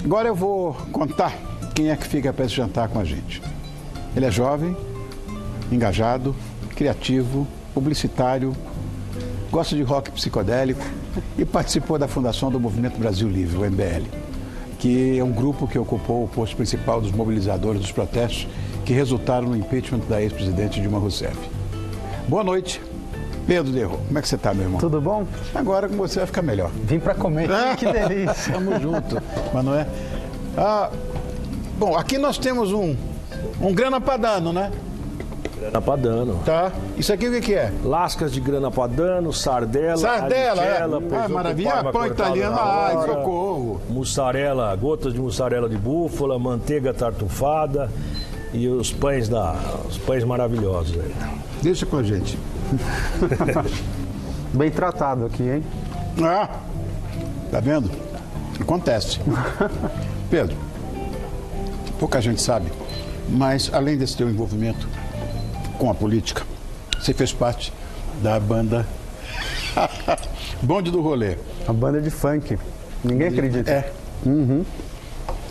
Agora eu vou contar quem é que fica para esse jantar com a gente. Ele é jovem, engajado, criativo, publicitário, gosta de rock psicodélico e participou da fundação do Movimento Brasil Livre, o MBL, que é um grupo que ocupou o posto principal dos mobilizadores dos protestos que resultaram no impeachment da ex-presidente Dilma Rousseff. Boa noite, Pedro Derro. Como é que você está, meu irmão? Tudo bom? Agora com você vai ficar melhor. Vim para comer, que delícia. Tamo junto, mas não é? Bom, aqui nós temos um grana padano, né? Grana padano. Tá. Isso aqui o que é? Lascas de grana padano, sardela, Sardela, maravilha. Parma Pão italiano, socorro. Mussarela, gotas de mussarela de búfala, manteiga tartufada e os pães maravilhosos aí. Deixa com a gente. Bem tratado aqui, hein? Tá vendo? Acontece. Pedro, pouca gente sabe, mas além desse teu envolvimento com a política, você fez parte da banda Bonde do Rolê. A banda de funk. Ninguém acredita. É.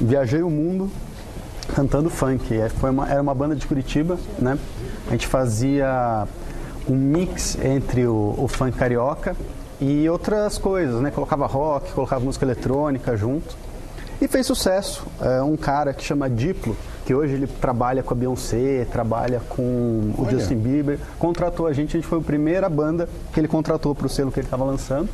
Viajei o mundo cantando funk. Era uma banda de Curitiba, né? A gente fazia um mix entre o funk carioca e outras coisas, né? Colocava rock, colocava música eletrônica junto. E fez sucesso. Um cara que chama Diplo, que hoje ele trabalha com a Beyoncé, trabalha com o Justin Bieber, contratou a gente foi a primeira banda que ele contratou para o selo que ele estava lançando.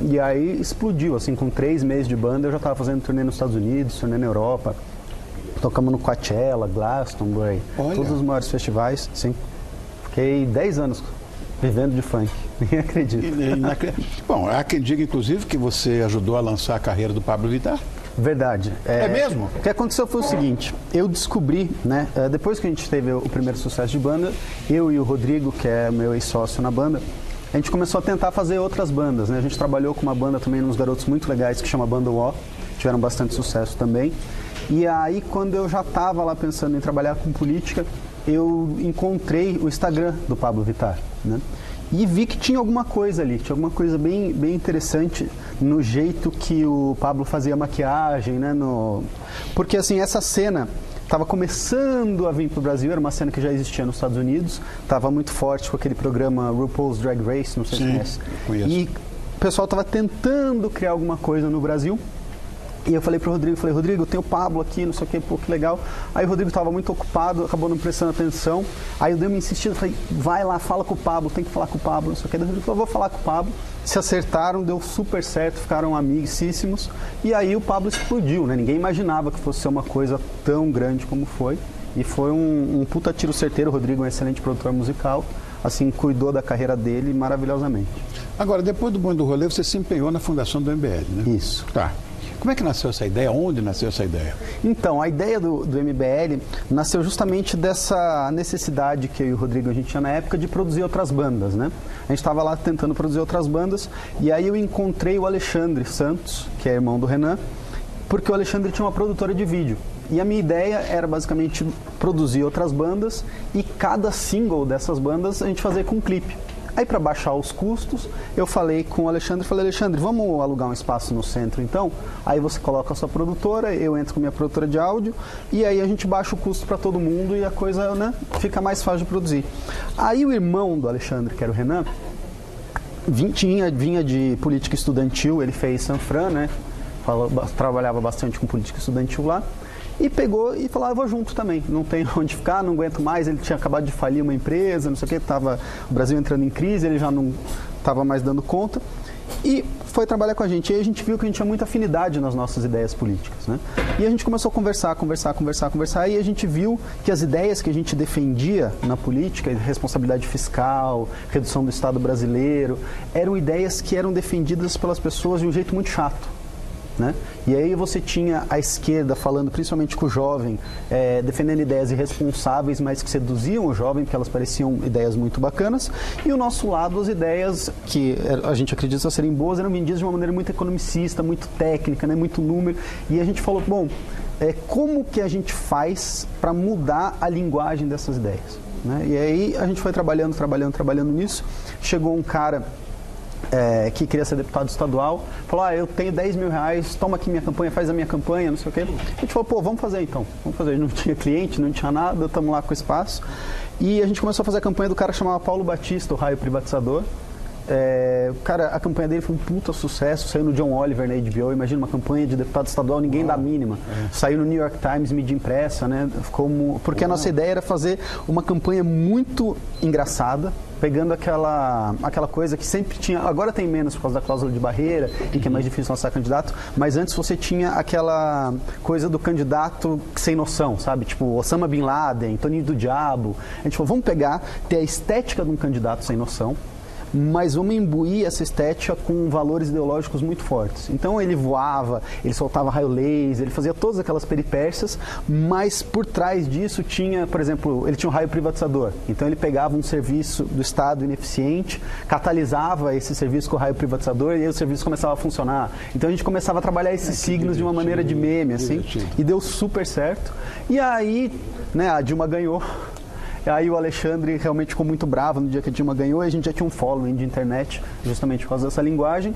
E aí explodiu, assim, com 3 meses de banda eu já estava fazendo turnê nos Estados Unidos, turnê na Europa. Tocamos no Coachella, Glastonbury, todos os maiores festivais, sim. Fiquei 10 anos vivendo de funk, ninguém acredita. Bom, há quem diga, inclusive, que você ajudou a lançar a carreira do Pablo Vittar. Verdade. É mesmo? O que aconteceu foi o seguinte, eu descobri, né, depois que a gente teve o primeiro sucesso de banda, eu e o Rodrigo, que é meu ex-sócio na banda, a gente começou a tentar fazer outras bandas, né? A gente trabalhou com uma banda também, uns garotos muito legais, que chama Banda O, tiveram bastante sucesso também. E aí, quando eu já estava lá pensando em trabalhar com política, eu encontrei o Instagram do Pablo Vittar, né? E vi que tinha alguma coisa ali, tinha alguma coisa bem interessante no jeito que o Pablo fazia maquiagem, né? Porque, assim, essa cena estava começando a vir para o Brasil, era uma cena que já existia nos Estados Unidos, estava muito forte com aquele programa RuPaul's Drag Race, não sei se conhece. Conheço. E o pessoal estava tentando criar alguma coisa no Brasil. E eu falei pro Rodrigo, Rodrigo, eu tenho o Pablo aqui, não sei o que, pô, que legal. Aí o Rodrigo estava muito ocupado, acabou não prestando atenção. Aí eu dei uma insistida, falei, vai lá, fala com o Pablo, tem que falar com o Pablo, não sei o que. Daí o Rodrigo falou, vou falar com o Pablo. Se acertaram, deu super certo, ficaram amigíssimos. E aí o Pablo explodiu, né? Ninguém imaginava que fosse ser uma coisa tão grande como foi. E foi um puta tiro certeiro. O Rodrigo é um excelente produtor musical, assim, cuidou da carreira dele maravilhosamente. Agora, depois do Bonde do Rolê, você se empenhou na fundação do MBL, né? Isso. Tá. Como é que nasceu essa ideia? Onde nasceu essa ideia? Então, a ideia do MBL nasceu justamente dessa necessidade que eu e o Rodrigo a gente tinha na época de produzir outras bandas, né? A gente estava lá tentando produzir outras bandas e aí eu encontrei o Alexandre Santos, que é irmão do Renan, porque o Alexandre tinha uma produtora de vídeo. E a minha ideia era basicamente produzir outras bandas e cada single dessas bandas a gente fazer com um clipe. Aí, para baixar os custos, eu falei com o Alexandre, Alexandre, vamos alugar um espaço no centro, então? Aí você coloca a sua produtora, eu entro com a minha produtora de áudio, e aí a gente baixa o custo para todo mundo e a coisa, né, fica mais fácil de produzir. Aí o irmão do Alexandre, que era o Renan, vinha de política estudantil, ele fez Sanfran, né, trabalhava bastante com política estudantil lá, e pegou e falou, eu vou junto também, não tem onde ficar, não aguento mais, ele tinha acabado de falir uma empresa, não sei o que, o Brasil entrando em crise, ele já não estava mais dando conta, e foi trabalhar com a gente. E aí a gente viu que a gente tinha muita afinidade nas nossas ideias políticas, né? E a gente começou a conversar, e a gente viu que as ideias que a gente defendia na política, responsabilidade fiscal, redução do Estado brasileiro, eram ideias que eram defendidas pelas pessoas de um jeito muito chato. Né? E aí você tinha a esquerda falando principalmente com o jovem, defendendo ideias irresponsáveis, mas que seduziam o jovem, porque elas pareciam ideias muito bacanas, e o nosso lado, as ideias que a gente acredita serem boas, eram vendidas de uma maneira muito economicista, muito técnica, né? Muito número, e a gente falou, bom, como que a gente faz para mudar a linguagem dessas ideias? Né? E aí a gente foi trabalhando nisso, chegou um cara que queria ser deputado estadual, falou, eu tenho 10 mil reais, toma aqui minha campanha, faz a minha campanha, não sei o quê. A gente falou, vamos fazer então, vamos fazer. Não tinha cliente, não tinha nada, estamos lá com o espaço. E a gente começou a fazer a campanha do cara que chamava Paulo Batista, o Raio Privatizador. Cara, a campanha dele foi um puta sucesso, saiu no John Oliver na HBO, imagina uma campanha de deputado estadual, ninguém dá a mínima. Saiu no New York Times, mídia impressa, né? Porque a nossa ideia era fazer uma campanha muito engraçada, pegando aquela coisa que sempre tinha, agora tem menos por causa da cláusula de barreira e que é mais difícil lançar candidato, mas antes você tinha aquela coisa do candidato sem noção, sabe? Tipo Osama Bin Laden, Toninho do Diabo. A gente falou, vamos ter a estética de um candidato sem noção, mas vamos imbuir essa estética com valores ideológicos muito fortes. Então ele voava, ele soltava raio laser, ele fazia todas aquelas peripécias, mas por trás disso tinha, por exemplo, ele tinha um raio privatizador. Então ele pegava um serviço do Estado ineficiente, catalisava esse serviço com o raio privatizador e aí o serviço começava a funcionar. Então a gente começava a trabalhar esses signos de uma maneira de meme, assim, e deu super certo. E aí, né, a Dilma ganhou. Aí o Alexandre realmente ficou muito bravo no dia que a Dilma ganhou e a gente já tinha um following de internet justamente por causa dessa linguagem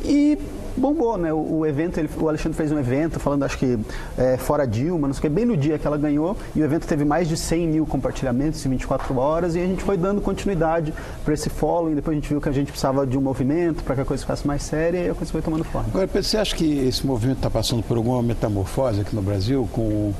e bombou, né? O evento, o Alexandre fez um evento falando, acho que fora Dilma, não sei o que, bem no dia que ela ganhou, e o evento teve mais de 100 mil compartilhamentos em 24 horas e a gente foi dando continuidade para esse following, depois a gente viu que a gente precisava de um movimento para que a coisa ficasse mais séria e a coisa foi tomando forma. Agora, Pedro, você acha que esse movimento está passando por alguma metamorfose aqui no Brasil com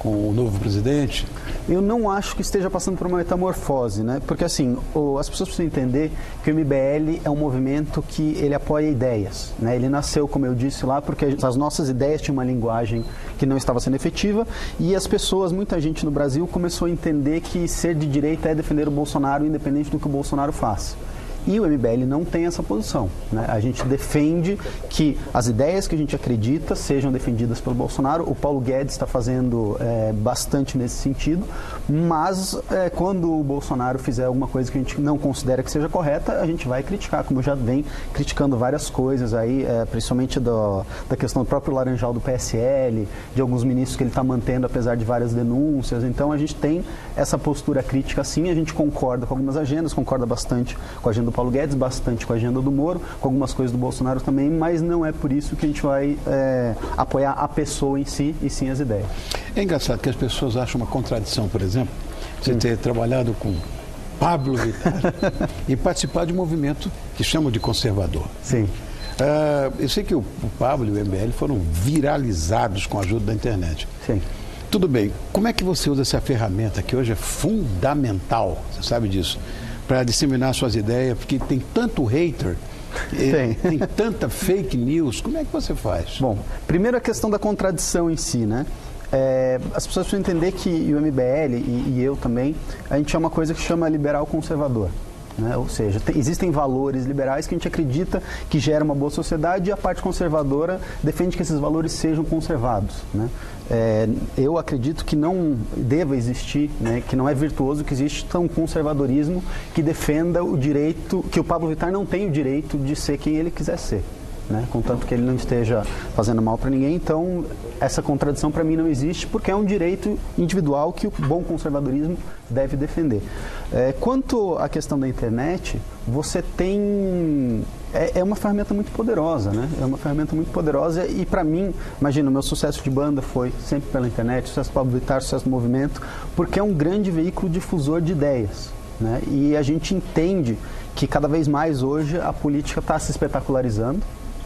o novo presidente? Eu não acho que esteja passando por uma metamorfose, né? Porque assim, as pessoas precisam entender que o MBL é um movimento que ele apoia ideias, né? Ele nasceu, como eu disse lá, porque as nossas ideias tinham uma linguagem que não estava sendo efetiva e as pessoas, muita gente no Brasil começou a entender que ser de direita é defender o Bolsonaro independente do que o Bolsonaro faça. E o MBL não tem essa posição, né? A gente defende que as ideias que a gente acredita sejam defendidas pelo Bolsonaro. O Paulo Guedes está fazendo bastante nesse sentido, mas quando o Bolsonaro fizer alguma coisa que a gente não considera que seja correta, a gente vai criticar, como já vem criticando várias coisas aí, principalmente da questão do próprio Laranjal do PSL, de alguns ministros que ele está mantendo apesar de várias denúncias. Então a gente tem essa postura crítica sim, a gente concorda com algumas agendas, concorda bastante com a agenda do Paulo Guedes, bastante com a agenda do Moro, com algumas coisas do Bolsonaro também, mas não é por isso que a gente vai apoiar a pessoa em si, e sim as ideias. É engraçado que as pessoas acham uma contradição, por exemplo, você ter trabalhado com Pablo Vittar e participar de um movimento que chamam de conservador. Sim. Eu sei que o Pablo e o MBL foram viralizados com a ajuda da internet. Sim. Tudo bem, como é que você usa essa ferramenta que hoje é fundamental, você sabe disso, para disseminar suas ideias, porque tem tanto hater, tem tanta fake news, como é que você faz? Bom, primeiro a questão da contradição em si, né? As pessoas precisam entender que o MBL e eu também, a gente é uma coisa que chama liberal conservador. Né? Ou seja, existem valores liberais que a gente acredita que gera uma boa sociedade e a parte conservadora defende que esses valores sejam conservados. Né? Eu acredito que não deva existir, né, que não é virtuoso que exista um conservadorismo que defenda o direito, que o Pablo Vittar não tem o direito de ser quem ele quiser ser. Né? Contanto que ele não esteja fazendo mal para ninguém, então essa contradição para mim não existe, porque é um direito individual que o bom conservadorismo deve defender. Quanto à questão da internet, você tem... É uma ferramenta muito poderosa, né? É uma ferramenta muito poderosa e para mim, imagina, o meu sucesso de banda foi sempre pela internet, sucesso do Pablo Vittar, sucesso do movimento, porque é um grande veículo difusor de ideias. Né? E a gente entende que cada vez mais hoje a política está se espetacularizando.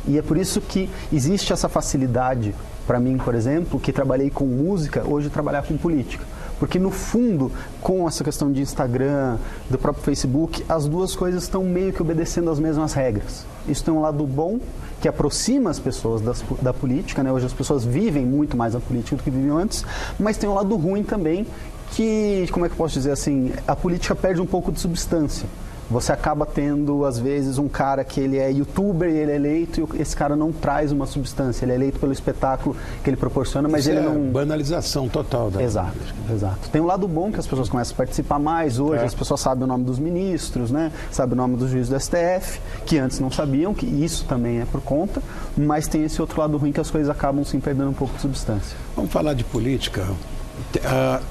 E é por isso que existe essa facilidade, para mim, por exemplo, que trabalhei com música, hoje trabalhar com política. Porque, no fundo, com essa questão de Instagram, do próprio Facebook, as duas coisas estão meio que obedecendo às mesmas regras. Isso tem um lado bom, que aproxima as pessoas da política, né? Hoje as pessoas vivem muito mais a política do que viviam antes, mas tem um lado ruim também, que, como é que eu posso dizer assim, a política perde um pouco de substância. Você acaba tendo, às vezes, um cara que ele é youtuber e ele é eleito e esse cara não traz uma substância. Ele é eleito pelo espetáculo que ele proporciona, mas isso ele não... banalização total da Exato, exato. Tem um lado bom que as pessoas começam a participar mais hoje, as pessoas sabem o nome dos ministros, né? Sabem o nome dos juízes do STF, que antes não sabiam, que isso também é por conta, mas tem esse outro lado ruim que as coisas acabam sim perdendo um pouco de substância. Vamos falar de política.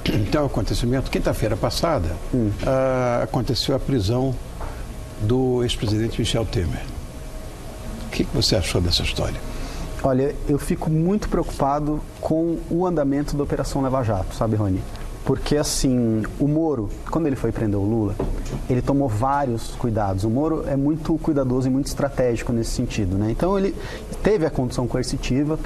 Tem um acontecimento, quinta-feira passada, aconteceu a prisão do ex-presidente Michel Temer. O que você achou dessa história? Olha, eu fico muito preocupado com o andamento da Operação Lava Jato, sabe, Rony? Porque, assim, o Moro, quando ele foi prender o Lula, ele tomou vários cuidados. O Moro é muito cuidadoso e muito estratégico nesse sentido, né? Então, ele teve a condição coercitiva,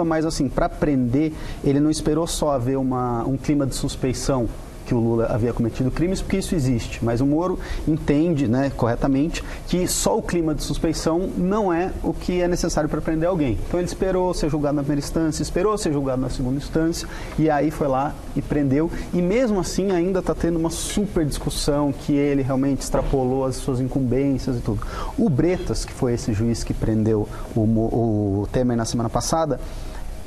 mas, assim, para prender, ele não esperou só haver um clima de suspeição que o Lula havia cometido crimes, porque isso existe. Mas o Moro entende, né, corretamente, que só o clima de suspeição não é o que é necessário para prender alguém. Então ele esperou ser julgado na primeira instância, esperou ser julgado na segunda instância, e aí foi lá e prendeu. E mesmo assim ainda está tendo uma super discussão que ele realmente extrapolou as suas incumbências e tudo. O Bretas, que foi esse juiz que prendeu o Temer na semana passada,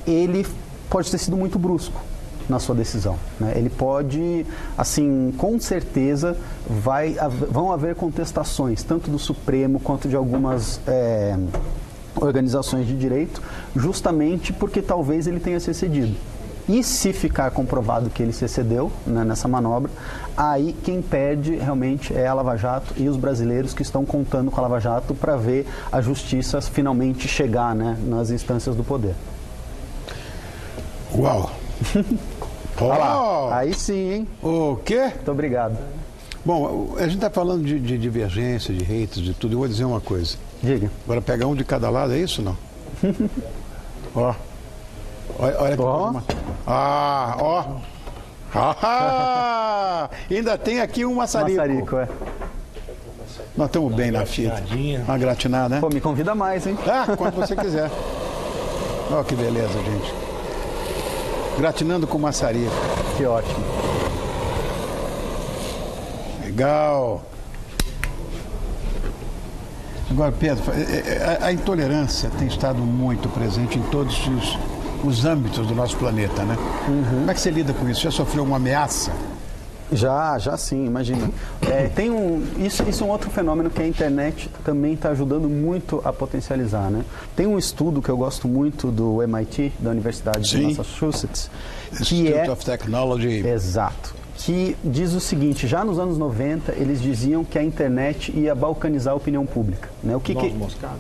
ele pode ter sido muito brusco na sua decisão, né? Ele pode, assim, com certeza vão haver contestações, tanto do Supremo quanto de algumas organizações de direito, justamente porque talvez ele tenha se excedido. E se ficar comprovado que ele se excedeu, né, nessa manobra, aí quem perde realmente é a Lava Jato e os brasileiros que estão contando com a Lava Jato para ver a justiça finalmente chegar, né, nas instâncias do poder. Uau! Olha lá, aí sim, hein? O quê? Muito obrigado. Bom, a gente está falando de divergência, de haters, de tudo. Eu vou dizer uma coisa. Diga. Agora pegar um de cada lado, é isso ou não? Ó. Olha que coisa. Ó. Ainda tem aqui um maçarico. Maçarico, é. Nós estamos bem na fita. Uma gratinada, né? Pô, me convida mais, hein? Quando você quiser. Ó, que beleza, gente. Gratinando com maçarico. Que ótimo. Legal. Agora, Pedro, a intolerância tem estado muito presente em todos os âmbitos do nosso planeta, né? Uhum. Como é que você lida com isso? Já sofreu uma ameaça? Já sim, imagina. Isso é um outro fenômeno que a internet também está ajudando muito a potencializar, né? Tem um estudo que eu gosto muito do MIT, da Universidade de Massachusetts, que Institute of Technology. Exato. Que diz o seguinte: já nos anos 90 eles diziam que a internet ia balcanizar a opinião pública, né? O que moscada.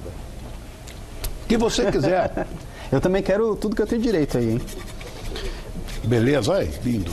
O que você quiser. Eu também quero tudo que eu tenho direito aí, hein? Beleza, olha, lindo.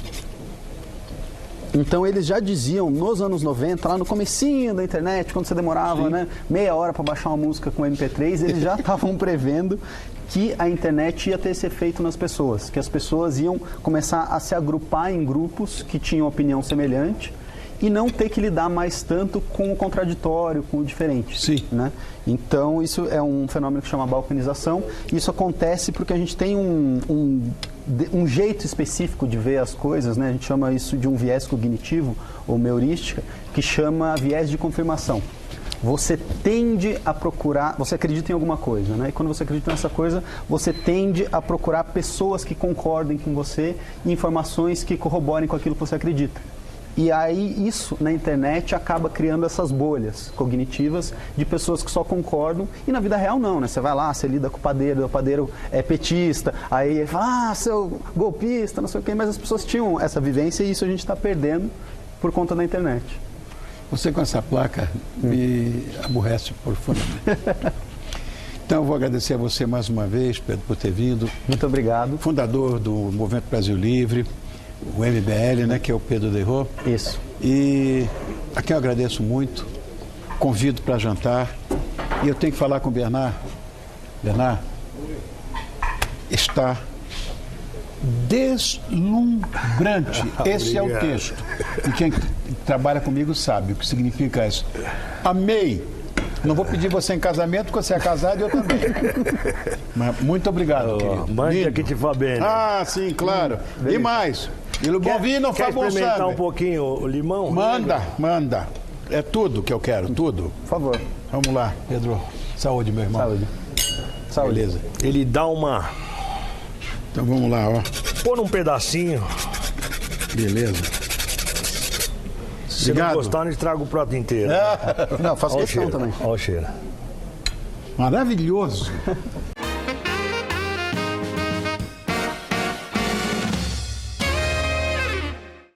Então eles já diziam nos anos 90, lá no comecinho da internet, quando você demorava, né, meia hora para baixar uma música com MP3, eles já estavam prevendo que a internet ia ter esse efeito nas pessoas, que as pessoas iam começar a se agrupar em grupos que tinham opinião semelhante e não ter que lidar mais tanto com o contraditório, com o diferente. Sim. Né? Então, isso é um fenômeno que chama balcanização. Isso acontece porque a gente tem um jeito específico de ver as coisas, né? A gente chama isso de um viés cognitivo ou heurística, que chama viés de confirmação. Você tende a procurar, você acredita em alguma coisa, né? E quando você acredita nessa coisa, você tende a procurar pessoas que concordem com você e informações que corroborem com aquilo que você acredita. E aí isso na internet acaba criando essas bolhas cognitivas de pessoas que só concordam e na vida real não, né? Você vai lá, você lida com o padeiro é petista, aí ele fala, seu golpista, não sei o quê, mas as pessoas tinham essa vivência e isso a gente está perdendo por conta da internet. Você com essa placa me aborrece profundamente. Então eu vou agradecer a você mais uma vez, Pedro, por ter vindo. Muito obrigado. Fundador do Movimento Brasil Livre, o MBL, né, que é o Pedro Derro. Isso. E a quem eu agradeço muito, convido para jantar. E eu tenho que falar com o Bernard. Bernard, está deslumbrante. Esse é o texto. E quem trabalha comigo sabe o que significa isso. Amei. Não vou pedir você em casamento, porque você é casado e eu também. Mas muito obrigado, querido. Mande aqui te fa bene. Sim, claro. E mais. E o bom vinho não faz bom sangue. Quer experimentar um pouquinho o limão? Manda. É tudo que eu quero, tudo. Por favor. Vamos lá, Pedro. Saúde, meu irmão. Saúde. Beleza. Ele dá uma... Então vamos lá, ó. Pôr um pedacinho. Beleza. Se não gostar, não estraga o prato inteiro. Não, faço questão também. Olha o cheiro. Maravilhoso.